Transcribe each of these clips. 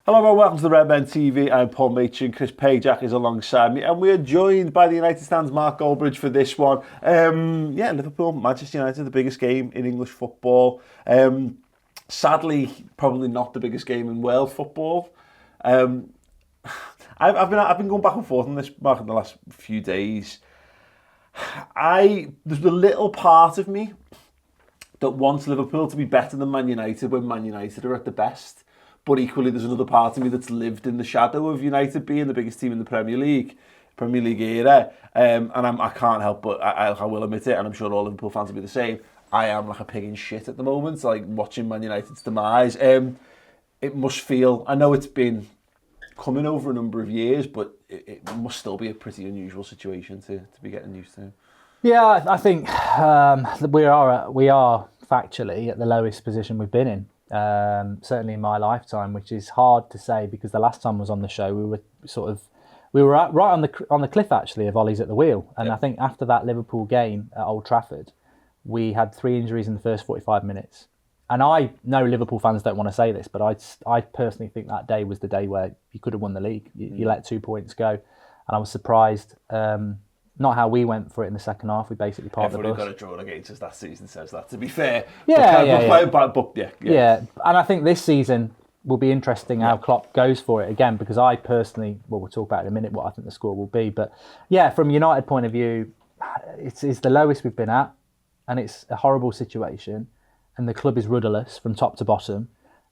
Hello and welcome to the Redmen TV. I'm Paul Machin. Chris Pajak is alongside me, and we are joined by the United Stand's Mark Goldbridge for this one. Liverpool, Manchester United, the biggest game in English football. Sadly, probably not the biggest game in world football. I've been going back and forth on this, Mark, in the last few days. There's a little part of me that wants Liverpool to be better than Man United when Man United are at the best. But equally, there's another part of me that's lived in the shadow of United being the biggest team in the Premier League era. I can't help but, I will admit it, and I'm sure all Liverpool fans will be the same. I am like a pig in shit at the moment, like watching Man United's demise. It must feel, I know it's been coming over a number of years, but it must still be a pretty unusual situation to be getting used to. Yeah, I think we are factually at the lowest position we've been in. Certainly in my lifetime, which is hard to say because the last time I was on the show, we were right on the cliff actually of Ollie's at the wheel, and yep. I think after that Liverpool game at Old Trafford, we had 3 injuries in the first 45 minutes. And I know Liverpool fans don't want to say this, but I personally think that day was the day where you could have won the league. You let 2 points go, and I was surprised. Not how we went for it in the second half. We basically parked the bus. Everybody got a draw against us that season, says that, to be fair. Yeah. And I think this season will be interesting how Klopp goes for it again, because I personally, we'll talk about in a minute what I think the score will be. But yeah, from a United point of view, it's the lowest we've been at, and it's a horrible situation, and the club is rudderless from top to bottom.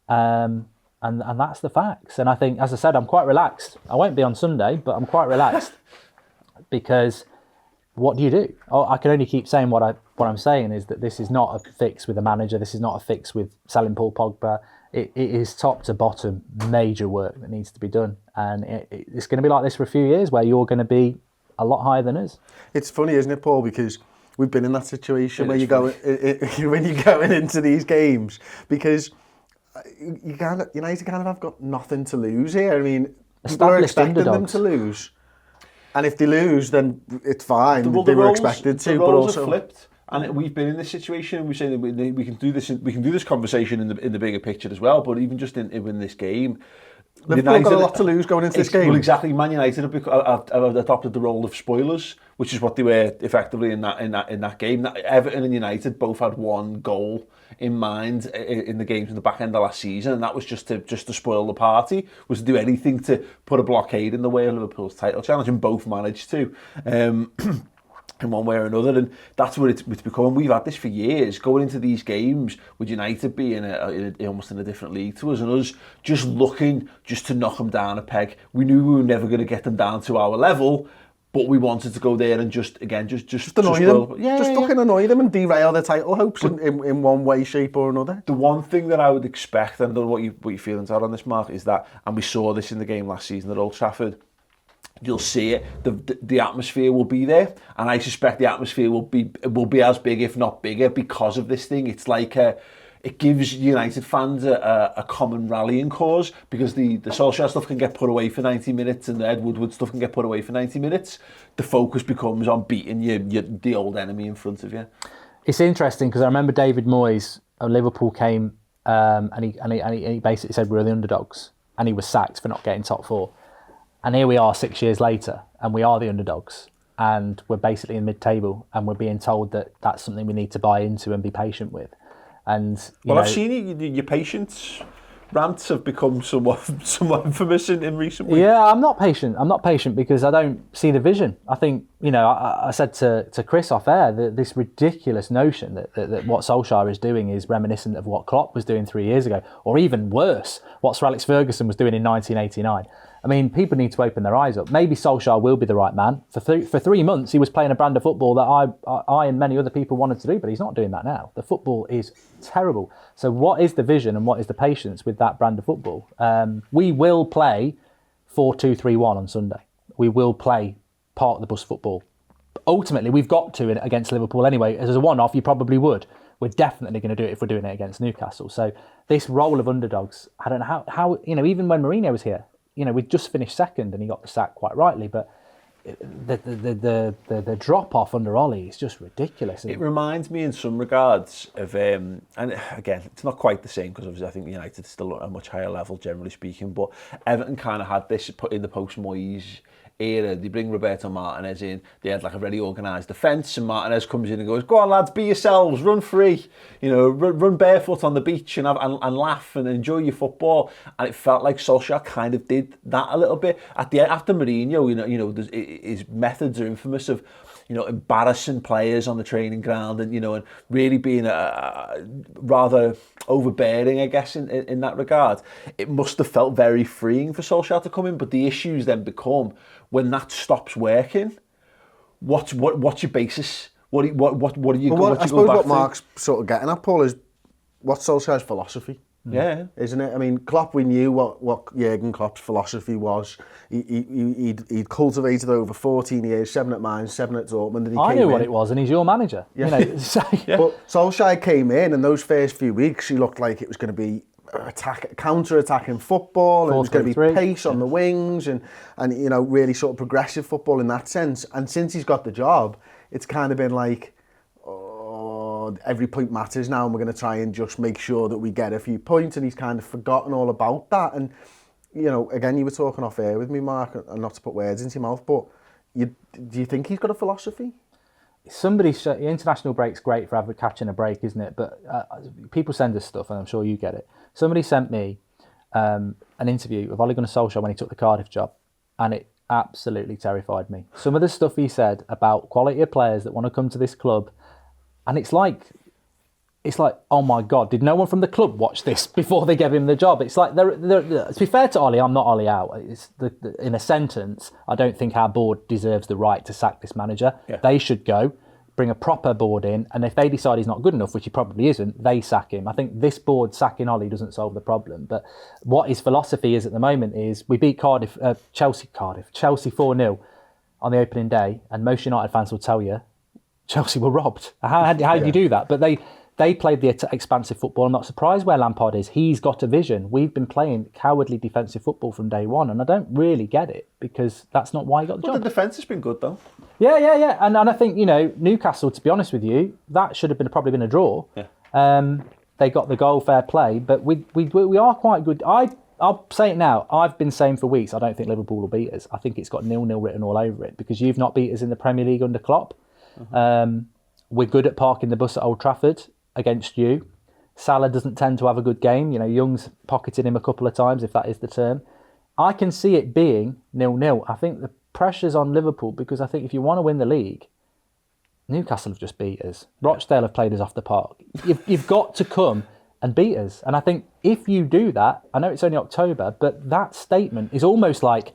And that's the facts. And I think, as I said, I'm quite relaxed. I won't be on Sunday, but I'm quite relaxed because what do you do? I can only keep saying what I'm saying is that this is not a fix with a manager. This is not a fix with selling Paul Pogba. It is top to bottom major work that needs to be done, and it's going to be like this for a few years, where you're going to be a lot higher than us. It's funny, isn't it, Paul? Because we've been in that situation where when you're going into these games, because United kind of have got nothing to lose here. I mean, people are expecting them to lose. And if they lose, then it's fine. They were expected to, but also flipped. And we've been in this situation. We're saying that we can do this. We can do this conversation in the bigger picture as well. But even just in this game, Liverpool got a lot to lose going into this game. Well, exactly. Man United have adopted the role of spoilers, which is what they were effectively in that game. Everton and United both had one goal in mind in the games in the back end of last season, and that was just to spoil the party, was to do anything to put a blockade in the way of Liverpool's title challenge, and both managed to. In one way or another, and that's what it's become. And we've had this for years, going into these games with United being almost in a different league to us, and us just looking just to knock them down a peg. We knew we were never going to get them down to our level, but we wanted to go there and just annoy them. Fucking annoy them and derail their title hopes in one way, shape or another. The one thing that I would expect, and I don't know what your feelings are on this, Mark, is that, and we saw this in the game last season at Old Trafford, you'll see it. The atmosphere will be there, and I suspect the atmosphere will be as big, if not bigger, because of this thing. It's like it gives United fans a common rallying cause, because the Solskjaer stuff can get put away for 90 minutes, and the Ed Woodward stuff can get put away for 90 minutes. The focus becomes on beating the old enemy in front of you. It's interesting because I remember David Moyes of Liverpool came and he basically said we were the underdogs, and he was sacked for not getting top 4. And here we are 6 years later, and we are the underdogs, and we're basically in mid-table, and we're being told that that's something we need to buy into and be patient with. And I've seen your patience rants have become somewhat infamous in recent weeks. Yeah, I'm not patient because I don't see the vision. I think, I said to Chris off air that this ridiculous notion that what Solskjaer is doing is reminiscent of what Klopp was doing 3 years ago, or even worse, what Sir Alex Ferguson was doing in 1989. I mean, people need to open their eyes up. Maybe Solskjaer will be the right man. For 3 months, he was playing a brand of football that I and many other people wanted to do, but he's not doing that now. The football is terrible. So what is the vision and what is the patience with that brand of football? We will play 4-2-3-1 on Sunday. We will play park the bus football. Ultimately, we've got to against Liverpool anyway. As a one-off, you probably would. We're definitely going to do it if we're doing it against Newcastle. So this role of underdogs, I don't know how even when Mourinho was here, we'd just finished second and he got the sack quite rightly, but the drop off under Ollie is just ridiculous. It reminds me in some regards of, and again, it's not quite the same because obviously I think United is still at a much higher level, generally speaking, but Everton kind of had this put in the post-Moyes era. They bring Roberto Martinez in, they had like a very organised defence, and Martinez comes in and goes, go on lads, be yourselves, run free, run barefoot on the beach and laugh and enjoy your football. And it felt like Solskjaer kind of did that a little bit. After Mourinho, his methods are infamous of, embarrassing players on the training ground and really being rather overbearing, I guess, in that regard. It must have felt very freeing for Solskjaer to come in, but the issues then become when that stops working. What's your basis? What are you I suppose what Mark's sort of getting at, Paul, is what's Solskjaer's philosophy? Yeah, isn't it? I mean, Klopp, we knew what Jurgen Klopp's philosophy was. He'd cultivated over 14 years, 7 at Mainz, 7 at Dortmund. And I knew what it was, and he's your manager. Yeah. So. Yeah. But Solskjaer came in, and those first few weeks, he looked like it was going to be counter-attacking football, and it was going to be pace on the wings, and really sort of progressive football in that sense. And since he's got the job, it's kind of been like, every point matters now, and we're going to try and just make sure that we get a few points, and he's kind of forgotten all about that. And again, you were talking off air with me, Mark, and not to put words into your mouth, but do you think he's got a philosophy? International break's great for catching a break, isn't it? But people send us stuff, and I'm sure you get it. Somebody sent me an interview of Ole Gunnar Solskjaer when he took the Cardiff job, and it absolutely terrified me. Some of the stuff he said about quality of players that want to come to this club, and it's like, oh my God, did no one from the club watch this before they gave him the job? It's like, to be fair to Ollie, I'm not Ollie out. It's in a sentence, I don't think our board deserves the right to sack this manager. Yeah. They should go, bring a proper board in, and if they decide he's not good enough, which he probably isn't, they sack him. I think this board sacking Ollie doesn't solve the problem. But what his philosophy is at the moment is, we beat Chelsea 4-0 on the opening day, and most United fans will tell you, Chelsea were robbed. How do you do that? But they played the expansive football. I'm not surprised where Lampard is. He's got a vision. We've been playing cowardly defensive football from day one, and I don't really get it, because that's not why he got the job. The defence has been good, though. Yeah. And I think, Newcastle, to be honest with you, that should have probably been a draw. Yeah. They got the goal, fair play, but we are quite good. I'll say it now. I've been saying for weeks, I don't think Liverpool will beat us. I think it's got 0-0 written all over it, because you've not beat us in the Premier League under Klopp. We're good at parking the bus at Old Trafford against you. Salah doesn't tend to have a good game. Young's pocketed him a couple of times, if that is the term. I can see it being 0-0. I think the pressure's on Liverpool, because I think if you want to win the league, Newcastle have just beat us. Rochdale have played us off the park. You've got to come and beat us. And I think if you do that, I know it's only October, but that statement is almost like,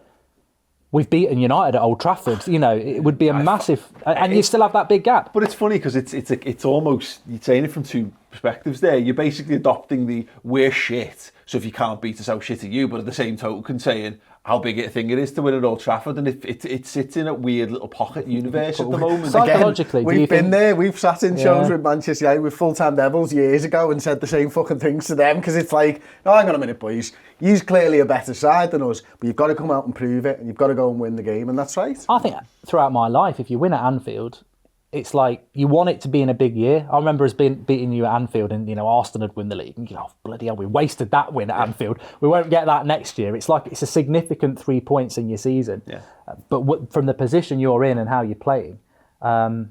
we've beaten United at Old Trafford. It would be a massive, and you still have that big gap. But it's funny because it's almost, you're saying it from two perspectives there. You're basically adopting the we're shit, so if you can't beat us, how shit are you? But at the same token, saying how big a thing it is to win at Old Trafford, and it sits in a weird little pocket universe at the moment. Psychologically, again, we've been there. We've sat in shows with Manchester United with full-time Devils years ago and said the same fucking things to them, because it's like, no, hang on a minute, boys. You're clearly a better side than us, but you've got to come out and prove it, and you've got to go and win the game, and that's right. I think throughout my life, if you win at Anfield, it's like you want it to be in a big year. I remember us beating you at Anfield, and Arsenal had won the league. And bloody hell, we wasted that win at Anfield. We won't get that next year. It's like it's a significant 3 points in your season. Yeah. But from the position you're in and how you're playing, I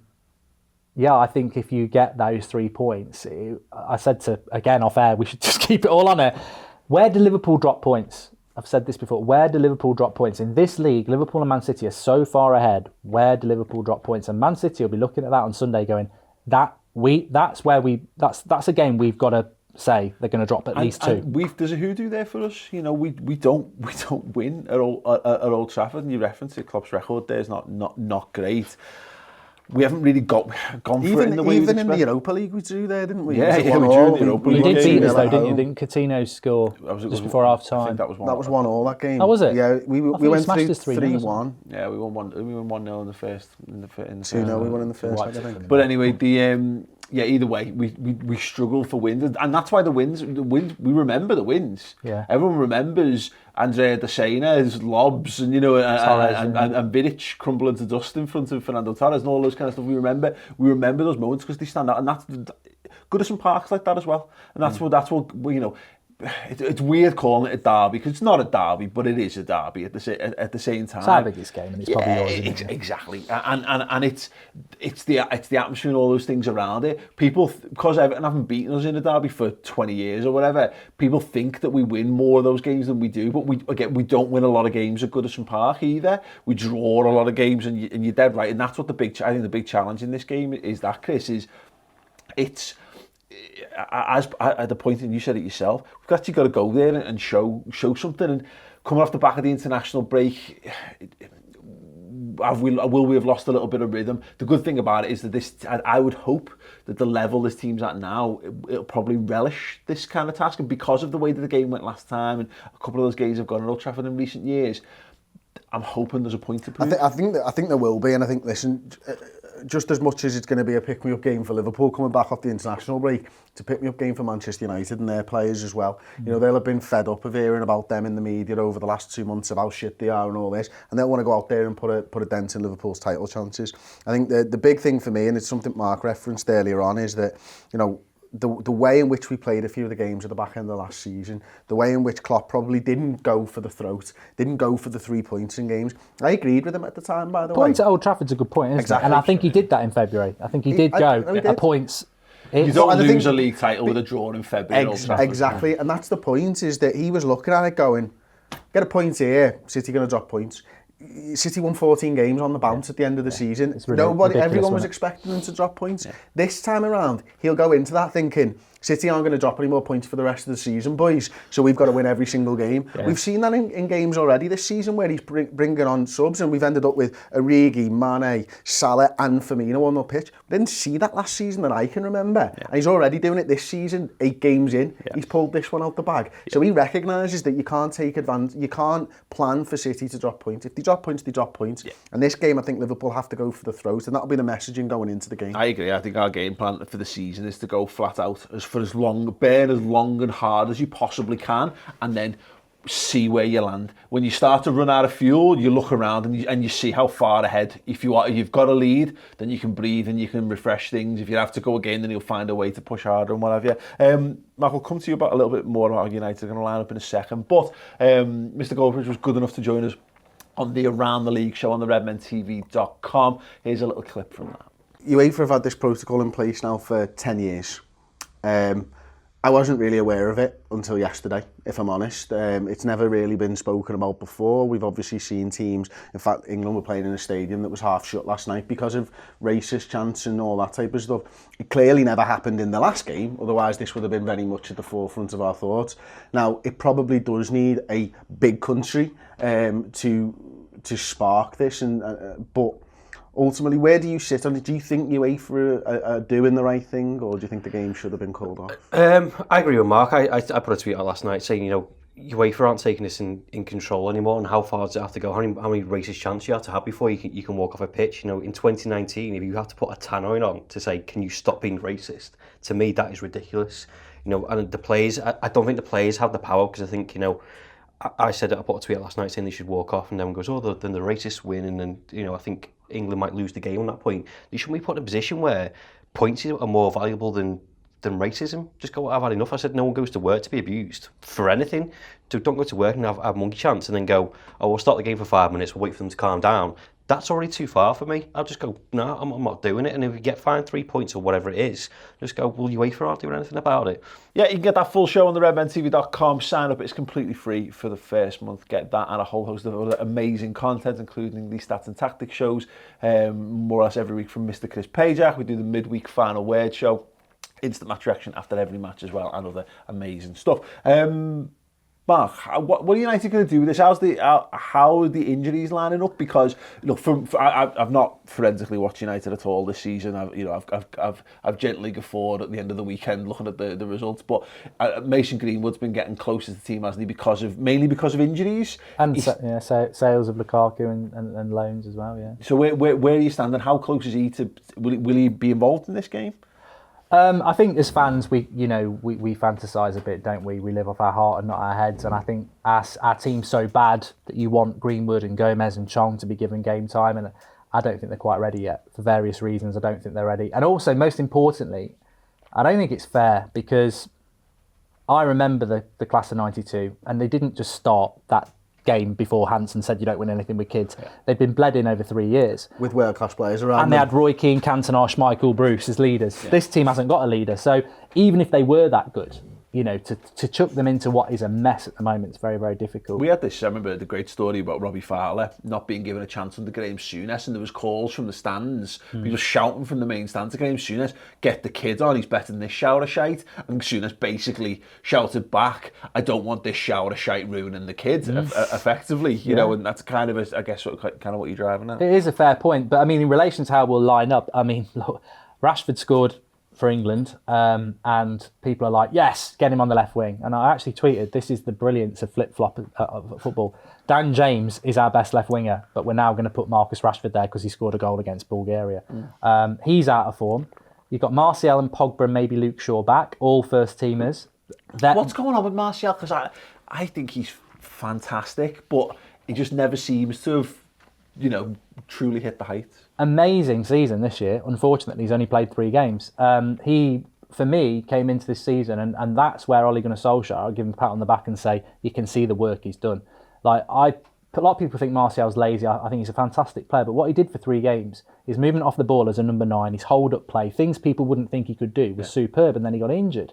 think if you get those 3 points, I said again off air, we should just keep it all on it. Where do Liverpool drop points? I've said this before. Where do Liverpool drop points? In this league, Liverpool and Man City are so far ahead. Where do Liverpool drop points? And Man City will be looking at that on Sunday going, that's a game we've got to say they're going to drop at least 2. There's a hoodoo there for us. We don't win at Old Trafford, and you reference it. Klopp's record there is not great. We haven't really gone for it in the way even in the Europa League we drew there, didn't we? Yeah, we drew in the Europa League. You did beat us though, didn't you? Didn't Coutinho score just before half time? I think that was 1-1 that game. Oh, was it? Yeah, we went through 3-1. Yeah, we won 1-0 in the first. In the 2-0 we won in the first. I think. But anyway, Yeah, either way, we struggle for wins, and that's why the wins. We remember the wins. Yeah. Everyone remembers Andrea Dosena's lobs, and and Vidic crumbling to dust in front of Fernando Torres, and all those kind of stuff. We remember those moments because they stand out, and that's Goodison Park's like that as well. And that's what. It's weird calling it a derby because it's not a derby, but it is a derby at the same time. It's our biggest game, and it's probably yours. Isn't it? Exactly, and it's the atmosphere and all those things around it. People, because Everton haven't beaten us in a derby for 20 years or whatever, people think that we win more of those games than we do. But we don't win a lot of games at Goodison Park either. We draw a lot of games, and you're dead right. And that's what I think the big challenge in this game is that, Chris, it's. As at the point, and you said it yourself, we've actually got to go there and show something. And coming off the back of the international break, will we have lost a little bit of rhythm? The good thing about it is that I would hope that the level this team's at now, it'll probably relish this kind of task. And because of the way that the game went last time, and a couple of those games have gone at Old Trafford in recent years, I'm hoping there's a point to prove. I think there will be, and I think, listen, just as much as it's going to be a pick-me-up game for Liverpool coming back off the international break, it's a pick-me-up game for Manchester United and their players as well. You know, they'll have been fed up of hearing about them in the media over the last 2 months of how shit they are and all this, and they'll want to go out there and put a dent in Liverpool's title chances. I think the big thing for me, and it's something Mark referenced earlier on, is that, you know, the way in which we played a few of the games at the back end of last season, the way in which Klopp probably didn't go for the throat, didn't go for the 3 points in games. I agreed with him at the time, by the way. Points at Old Trafford's a good point, isn't Exactly. it? And I think he did that in February. I think he did go at points. You don't lose a league title with a draw in February. Exactly, and that's the point, is that he was looking at it going, get a point here, City going to drop points. City won 14 games on the bounce at the end of the season. Everyone was expecting them to drop points. This time around, he'll go into that thinking, City aren't going to drop any more points for the rest of the season, boys, so we've got to win every single game. Yeah. We've seen that in games already this season where he's bringing on subs, and we've ended up with Origi, Mane, Salah and Firmino on the pitch. We didn't see that last season that I can remember. Yeah. And he's already doing it this season, 8 games in. Yeah. He's pulled this one out the bag. Yeah. So he recognises that you can't take advantage, you can't plan for City to drop points. If they drop points, they drop points. Yeah. And this game, I think Liverpool have to go for the throat, and that'll be the messaging going into the game. I agree. I think our game plan for the season is to go flat out burn as long and hard as you possibly can, and then see where you land. When you start to run out of fuel, you look around and you see how far ahead. If you've got a lead, then you can breathe and you can refresh things. If you have to go again, then you'll find a way to push harder and what have you. Mark, I'll come to you about a little bit more about United. I'm going to line up in a second, but Mr. Goldbridge was good enough to join us on the Around the League show on the redmentv.com. Here's a little clip from that. UEFA have had this protocol in place now for 10 years. I wasn't really aware of it until yesterday, if I'm honest. It's never really been spoken about before. We've obviously seen teams, in fact, England were playing in a stadium that was half shut last night because of racist chants and all that type of stuff. It clearly never happened in the last game, otherwise this would have been very much at the forefront of our thoughts. Now, it probably does need a big country to spark this, but ultimately, where do you sit on it? Do you think UEFA are doing the right thing, or do you think the game should have been called off? I agree with Mark. I put a tweet out last night saying, you know, UEFA aren't taking this in control anymore, and how far does it have to go? How many racist chants you have to have before you can walk off a pitch? You know, in 2019, if you have to put a tannoy on to say, can you stop being racist? To me, that is ridiculous. You know, and the players, I don't think the players have the power, because I think, you know, I said it, I put a tweet out last night saying they should walk off, and everyone goes, oh, then the racists win, and then, you know, I think England might lose the game on that point. They shouldn't be put in a position where points are more valuable than racism. Just go, I've had enough. I said no one goes to work to be abused for anything. So don't go to work and have monkey chants and then go, oh, we'll start the game for 5 minutes, we'll wait for them to calm down. That's already too far for me. I'll just go, no, I'm not doing it. And if we get fined 3 points or whatever it is, just go, well, UEFA aren't doing anything about it. Yeah, you can get that full show on the redmentv.com. Sign up, it's completely free for the first month. Get that and a whole host of other amazing content, including the stats and tactics shows, more or less every week from Mr. Chris Pajak. We do the midweek final word show, instant match reaction after every match as well, and other amazing stuff. Mark, what are United going to do with this? How are the injuries lining up? Because look, I've not forensically watched United at all this season. I've gently guffawed at the end of the weekend looking at the results. But Mason Greenwood's been getting close to the team, hasn't he? Mainly because of injuries and sales of Lukaku and loans as well. Yeah. So where are you standing? How close is he to? Will he be involved in this game? I think as fans, we fantasise a bit, don't we? We live off our heart and not our heads. And I think our team's so bad that you want Greenwood and Gomez and Chong to be given game time. And I don't think they're quite ready yet for various reasons. I don't think they're ready. And also, most importantly, I don't think it's fair because I remember the class of 92 and they didn't just start that game before Hansen said you don't win anything with kids. Yeah. They'd been bled in over 3 years. With world-class players around and they had Roy Keane, Cantona, Schmeichel, Bruce as leaders. Yeah. This team hasn't got a leader. So even if they were that good, to chuck them into what is a mess at the moment is very, very difficult. We had this, I remember the great story about Robbie Fowler not being given a chance under Graham Souness, and there was calls from the stands, people shouting from the main stand to Graham Souness, get the kid on, he's better than this shower shite, and Souness basically shouted back, I don't want this shower shite ruining the kid, effectively, you know, and that's kind of, I guess, kind of what you're driving at. It is a fair point, but I mean, in relation to how we'll line up, I mean, look, Rashford scored for England, and people are like, yes, get him on the left wing. And I actually tweeted, this is the brilliance of flip-flop of football. Dan James is our best left winger, but we're now going to put Marcus Rashford there because he scored a goal against Bulgaria. He's out of form. You've got Martial and Pogba and maybe Luke Shaw back, all first teamers. What's going on with Martial? Because I think he's fantastic, but he just never seems to have, truly hit the heights. Amazing season this year. Unfortunately, he's only played 3 games. He, for me, came into this season, and that's where Ole Gunnar Solskjaer, I'll give him a pat on the back and say, you can see the work he's done. A lot of people think Martial's lazy. I think he's a fantastic player, but what he did for 3 games, his movement off the ball as a number 9, his hold-up play, things people wouldn't think he could do, was superb, and then he got injured.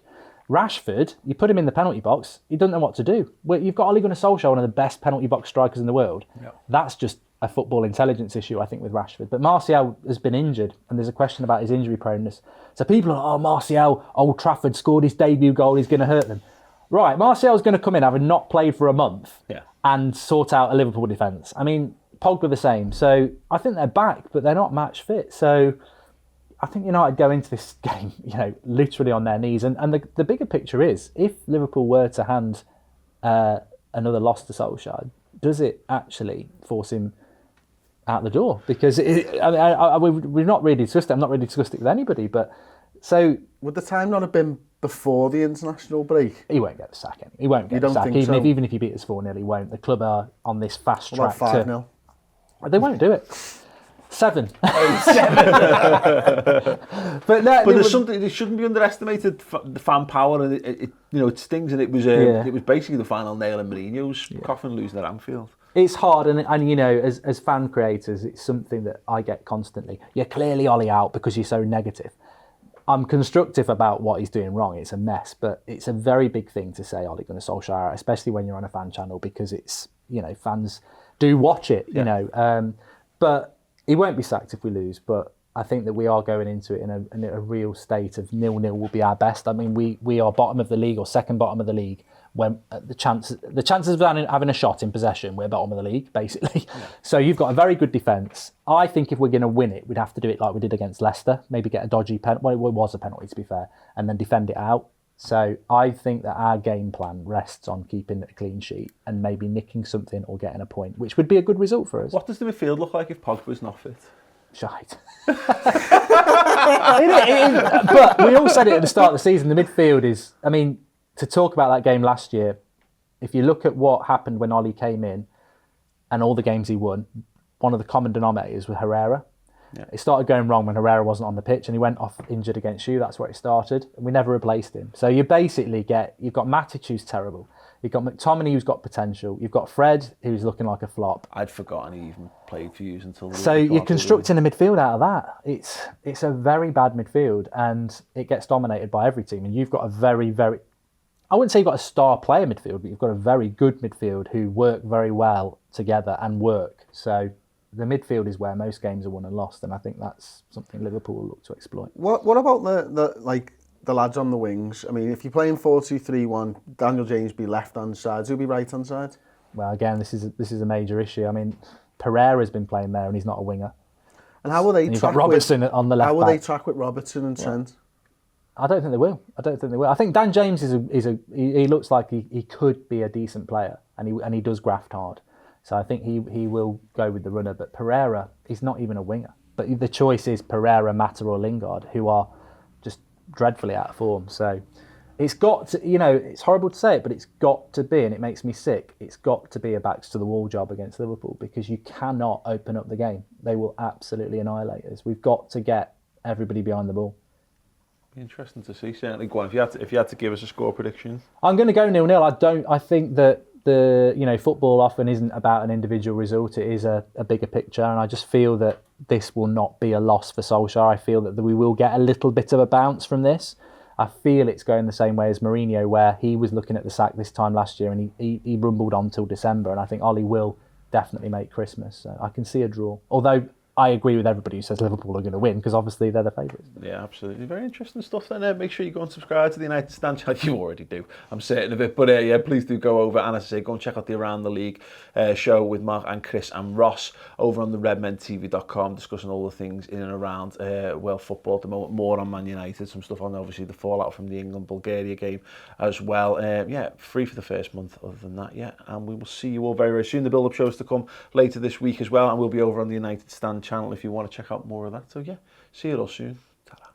Rashford, you put him in the penalty box, he doesn't know what to do. You've got Ole Gunnar Solskjaer, one of the best penalty box strikers in the world. Yep. That's just a football intelligence issue, I think, with Rashford. But Martial has been injured, and there's a question about his injury proneness. So people are, Martial, Old Trafford, scored his debut goal, he's going to hurt them. Right, Martial's going to come in having not played for a month and sort out a Liverpool defence. I mean, Pogba the same. So I think they're back, but they're not match fit. So I think United go into this game, literally on their knees. And the bigger picture is, if Liverpool were to hand another loss to Solskjaer, does it actually force him out the door? Because we've not really discussed it. I'm not really discussed it with anybody. But so would the time not have been before the international break? He won't get the sack. He won't get the sack. Even if he beat us 4-0, he won't. The club are on this fast track. About 5-0. They won't do it. 7. 7. But there's something that shouldn't be underestimated. The fan power, and it stings. And it was it was basically the final nail in Mourinho's coffin, losing at Anfield. It's hard, and as fan creators, it's something that I get constantly. You're clearly Ollie out because you're so negative. I'm constructive about what he's doing wrong. It's a mess, but it's a very big thing to say Ole Gunnar Solskjaer, especially when you're on a fan channel, because it's fans do watch it. But he won't be sacked if we lose. But I think that we are going into it in a real state of 0-0 will be our best. I mean, we are bottom of the league or second bottom of the league. When the chances of having a shot in possession, we're bottom of the league, basically. Yeah. So you've got a very good defence. I think if we're going to win it, we'd have to do it like we did against Leicester. Maybe get a dodgy penalty. Well, it was a penalty, to be fair. And then defend it out. So I think that our game plan rests on keeping a clean sheet and maybe nicking something or getting a point, which would be a good result for us. What does the midfield look like if Pogba's not fit? Shite. But we all said it at the start of the season. The midfield is, to talk about that game last year, if you look at what happened when Ollie came in and all the games he won, one of the common denominators was Herrera. Yeah. It started going wrong when Herrera wasn't on the pitch, and he went off injured against you. That's where it started. And we never replaced him. So you basically you've got Matic, who's terrible. You've got McTominay, who's got potential. You've got Fred, who's looking like a flop. I'd forgotten he even played for you until... So you're constructing a midfield out of that. It's a very bad midfield, and it gets dominated by every team. And you've got a very, very... I wouldn't say you've got a star player midfield, but you've got a very good midfield who work very well together and work. So the midfield is where most games are won and lost, and I think that's something Liverpool will look to exploit. What about the lads on the wings? I mean, if you're playing 4-2-3-1, Daniel James be left-hand side, who'll be right-hand side? Well, again, this is a major issue. I mean, Pereira's been playing there, and he's not a winger. And how will they? And you've got Robertson on the left. How will back. They track with Robertson and Trent? I don't think they will. I think Dan James he looks like he could be a decent player, and he does graft hard. So I think he will go with the runner. But Pereira, he's not even a winger. But the choice is Pereira, Mata or Lingard, who are just dreadfully out of form. So it's got to, it's horrible to say it, but it's got to be, and it makes me sick, it's got to be a backs to the wall job against Liverpool, because you cannot open up the game. They will absolutely annihilate us. We've got to get everybody behind the ball. Be interesting to see, certainly. Go on, if you had to give us a score prediction. I'm going to go 0-0. I think that football often isn't about an individual result. It is a bigger picture, and I just feel that this will not be a loss for Solskjaer. I feel that we will get a little bit of a bounce from this. I feel it's going the same way as Mourinho, where he was looking at the sack this time last year, and he rumbled on till December, and I think Ollie will definitely make Christmas. So I can see a draw. Although I agree with everybody who says Liverpool are going to win, because obviously they're the favourites. Yeah, absolutely. Very interesting stuff then. Make sure you go and subscribe to the United Stand channel. You already do, I'm certain of it. But yeah, please do go over. And as I say, go and check out the Around the League show with Mark and Chris and Ross over on the redmentv.com, discussing all the things in and around world football at the moment. More on Man United, some stuff on obviously the fallout from the England-Bulgaria game as well. Free for the first month other than that, yeah. And we will see you all very, very soon. The build-up shows to come later this week as well. And we'll be over on the United Stand channel if you want to check out more of that. So yeah, see you all soon.